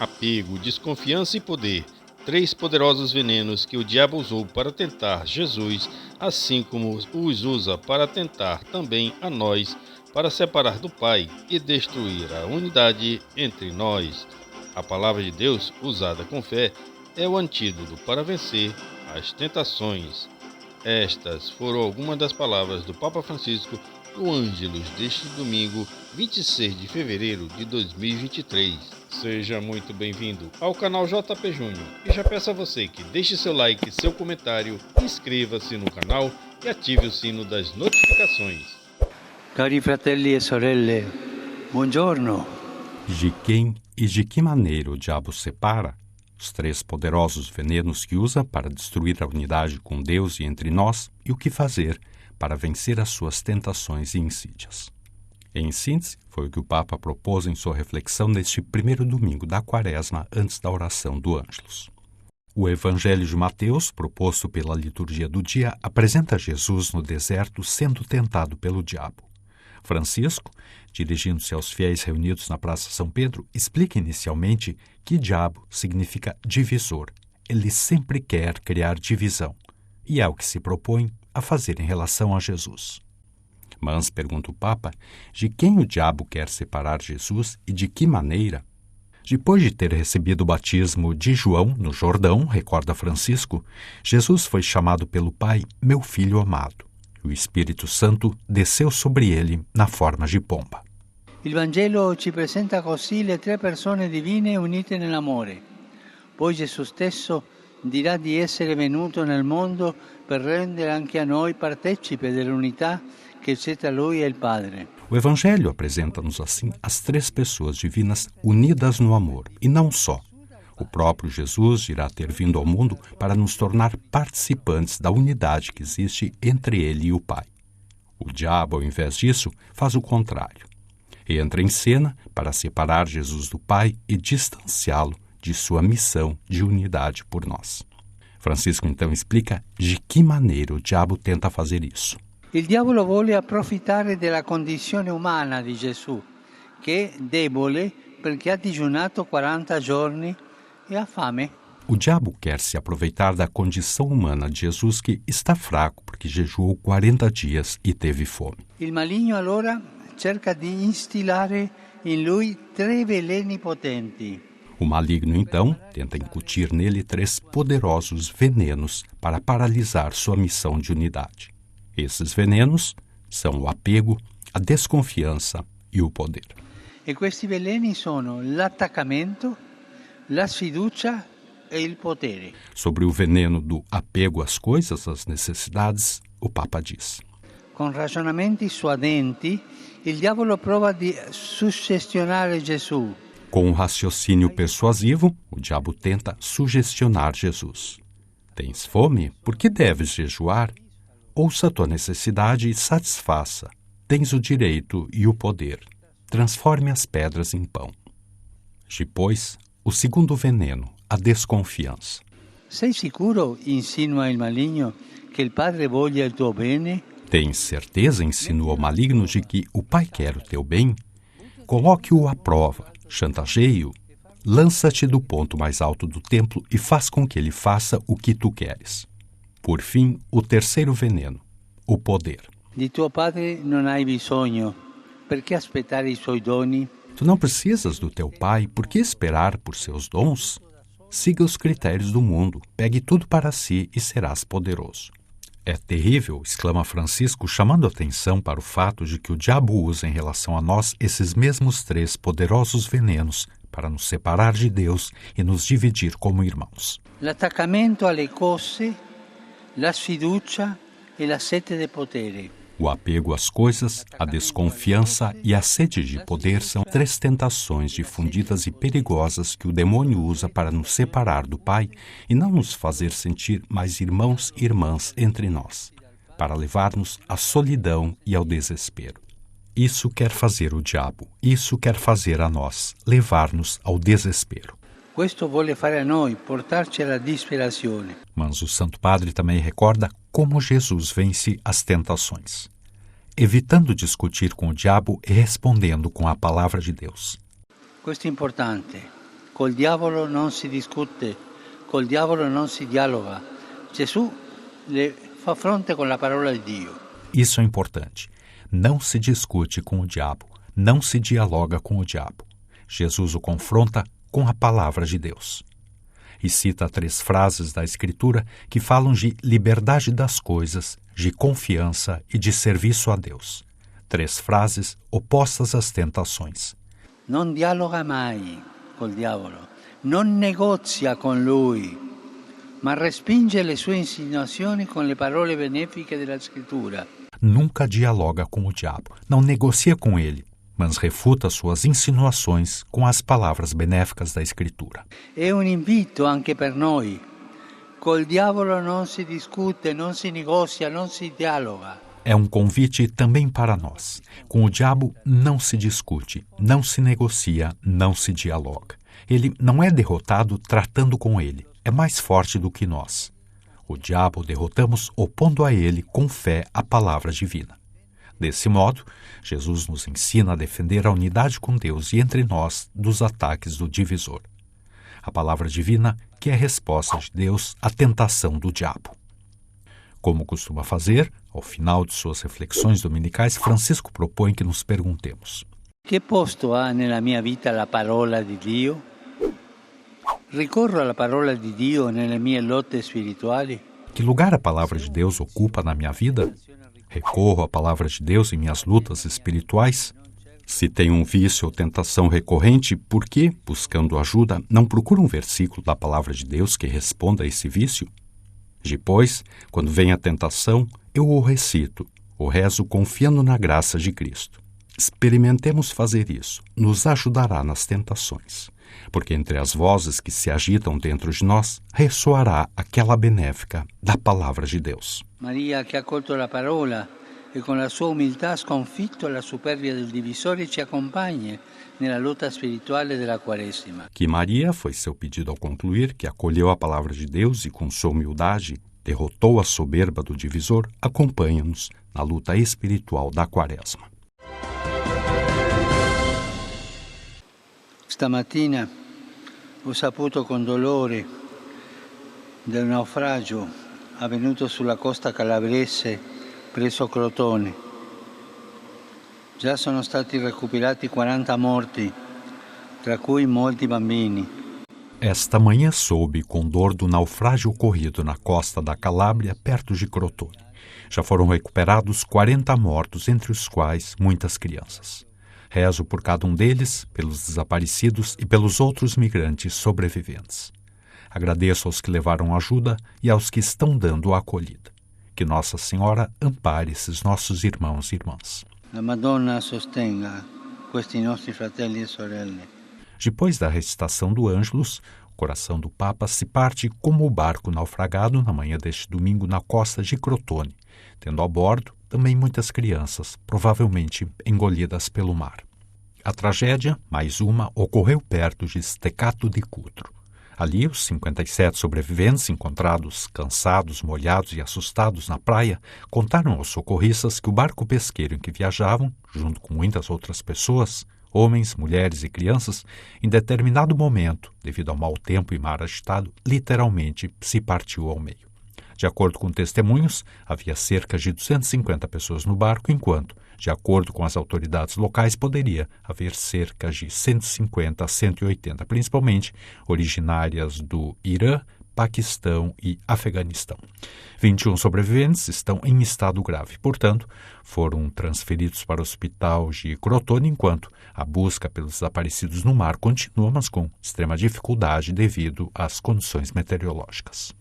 apego, desconfiança e poder. 3 poderosos venenos que o diabo usou para tentar Jesus, assim como os usa para tentar também a nós, para separar do Pai e destruir a unidade entre nós. A palavra de Deus, usada com fé, é o antídoto para vencer as tentações. Estas foram algumas das palavras do Papa Francisco no Ângelus deste domingo, 26 de fevereiro de 2023. Seja muito bem-vindo ao canal JP Júnior e já peço a você que deixe seu like, seu comentário, inscreva-se no canal e ative o sino das notificações. Cari fratelli e sorelle, buongiorno. De quem e de que maneira o diabo separa os 3 poderosos venenos que usa para destruir a unidade com Deus e entre nós, e o que fazer para vencer as suas tentações e insídias. Em síntese, foi o que o Papa propôs em sua reflexão neste primeiro domingo da Quaresma, antes da oração do Ângelus. O Evangelho de Mateus, proposto pela liturgia do dia, apresenta Jesus no deserto sendo tentado pelo diabo. Francisco, dirigindo-se aos fiéis reunidos na Praça São Pedro, explica inicialmente que diabo significa divisor. Ele sempre quer criar divisão, e é o que se propõe a fazer em relação a Jesus. Mas, pergunta o Papa, de quem o diabo quer separar Jesus e de que maneira? Depois de ter recebido o batismo de João no Jordão, recorda Francisco, Jesus foi chamado pelo Pai, meu filho amado. O Espírito Santo desceu sobre ele na forma de pomba. Il Vangelo ci presenta così le 3 persone divine unite nell'amore. Poi Gesù stesso dirà di essere venuto nel mondo per rendere anche a noi partecipe dell'unità che c'è tra Lui e il Padre. O Evangelho apresenta-nos assim as 3 pessoas divinas unidas no amor, e não só. O próprio Jesus irá ter vindo ao mundo para nos tornar participantes da unidade que existe entre ele e o Pai. O diabo, ao invés disso, faz o contrário. Entra em cena para separar Jesus do Pai e distanciá-lo de sua missão de unidade por nós. Francisco então explica de que maneira o diabo tenta fazer isso. Il diavolo vuole approfittare della condizione umana di Gesù, che è debole perché ha digiunato 40 giorni e ha fame. O diabo quer se aproveitar da condição humana de Jesus, que está fraco porque jejuou 40 dias e teve fome. Il maligno allora cerca di instillare in lui 3 veleni potenti. O maligno, então, tenta incutir nele 3 poderosos venenos para paralisar sua missão de unidade. Esses venenos são o apego, a desconfiança e o poder. E questi veleni sono l'attaccamento, la sfiducia e il potere. Sobre o veneno do apego às coisas, às necessidades, o Papa diz: Con ragionamenti suadenti, il diavolo prova di suggestionare Gesù. Com um raciocínio persuasivo, o diabo tenta sugestionar Jesus. Tens fome? Por que deves jejuar? Ouça a tua necessidade e satisfaça. Tens o direito e o poder. Transforme as pedras em pão. Depois, o segundo veneno, a desconfiança. Sei sicuro, insinua il maligno, che il padre voglia il tuo bene? Tens certeza, insinua o maligno, de que o Pai quer o teu bem? Coloque-o à prova, chantageie-o, lança-te do ponto mais alto do templo e faz com que ele faça o que tu queres. Por fim, o terceiro veneno, o poder. Di tuo padre non hai bisogno, perché aspettare i suoi doni? Tu não precisas do teu pai, por que esperar por seus dons? Siga os critérios do mundo, pegue tudo para si e serás poderoso. É terrível, exclama Francisco, chamando atenção para o fato de que o diabo usa em relação a nós esses mesmos 3 poderosos venenos para nos separar de Deus e nos dividir como irmãos. L'attaccamento alle cose, la sfiducia e la sete de potere. O apego às coisas, a desconfiança e a sede de poder são 3 tentações difundidas e perigosas que o demônio usa para nos separar do Pai e não nos fazer sentir mais irmãos e irmãs entre nós, para levar-nos à solidão e ao desespero. Isso quer fazer o diabo, isso quer fazer a nós, levar-nos ao desespero. Questo vuole fare a noi, portarci alla disperazione. Mas o Santo Padre também recorda como Jesus vence as tentações, evitando discutir com o diabo e respondendo com a palavra de Deus. Questo è importante. col diavolo non si discute, col diavolo non si dialoga. Gesù le fa fronte com a parola de Dio. Isso é importante. Não se discute com o diabo, não se dialoga com o diabo. Jesus o confronta com a palavra de Deus. E cita 3 frases da Escritura que falam de liberdade das coisas, de confiança e de serviço a Deus. 3 frases opostas às tentações. Non dialoga mai col diavolo, non negozia con lui, ma respinge le sue insinuazioni con le parole benefiche della Scrittura. Nunca dialoga com o diabo, não negocia com ele, mas refuta suas insinuações com as palavras benéficas da Escritura. È un invito anche per noi. Col diavolo non si discute, non si negozia, non si dialoga. É um convite também para nós. Com o diabo não se discute, não se negocia, não se dialoga. Ele não é derrotado tratando com ele, é mais forte do que nós. O diabo derrotamos opondo a ele com fé a palavra divina. Desse modo, Jesus nos ensina a defender a unidade com Deus e entre nós dos ataques do divisor. A palavra divina que é a resposta de Deus à tentação do diabo. Como costuma fazer, ao final de suas reflexões dominicais, Francisco propõe que nos perguntemos: Que posto ha nella mia vita la parola di Dio? Ricorro alla parola di Dio nelle mie lotte spirituali? Que lugar a palavra de Deus ocupa na minha vida? Recorro à palavra de Deus em minhas lutas espirituais? Se tenho um vício ou tentação recorrente, por que, buscando ajuda, não procuro um versículo da palavra de Deus que responda a esse vício? Depois, quando vem a tentação, eu o recito, o rezo confiando na graça de Cristo. Experimentemos fazer isso, nos ajudará nas tentações, porque entre as vozes que se agitam dentro de nós, ressoará aquela benéfica da palavra de Deus. Maria, que ha colto la parola e con la sua umiltà ha sconfitto la superbia del divisore, ci accompagni nella lotta spirituale della Quaresima. Que Maria, foi seu pedido ao concluir, que acolheu a palavra de Deus e com sua humildade derrotou a soberba do divisor, acompanha-nos na luta espiritual da Quaresma. Stamattina ho saputo con dolore del naufragio avvenuto sulla costa calabrese presso Crotone. Già sono stati recuperati 40 morti, tra cui molti bambini. Esta manhã soube com dor do naufrágio ocorrido na costa da Calábria, perto de Crotone. Já foram recuperados 40 mortos, entre os quais muitas crianças. Rezo por cada um deles, pelos desaparecidos e pelos outros migrantes sobreviventes. Agradeço aos que levaram ajuda e aos que estão dando a acolhida. Que Nossa Senhora ampare esses nossos irmãos e irmãs. La Madonna sostenga questi nostri fratelli e sorelle. Depois da recitação do Ângelus, o coração do Papa se parte como o barco naufragado na manhã deste domingo na costa de Crotone, tendo a bordo também muitas crianças, provavelmente engolidas pelo mar. A tragédia, mais uma, ocorreu perto de Steccato di Cutro. Ali, os 57 sobreviventes, encontrados cansados, molhados e assustados na praia, contaram aos socorristas que o barco pesqueiro em que viajavam, junto com muitas outras pessoas, homens, mulheres e crianças, em determinado momento, devido ao mau tempo e mar agitado, literalmente se partiu ao meio. De acordo com testemunhos, havia cerca de 250 pessoas no barco, enquanto, de acordo com as autoridades locais, poderia haver cerca de 150 a 180, principalmente originárias do Irã, Paquistão e Afeganistão. 21 sobreviventes estão em estado grave, portanto, foram transferidos para o hospital de Crotone, enquanto a busca pelos desaparecidos no mar continua, mas com extrema dificuldade devido às condições meteorológicas.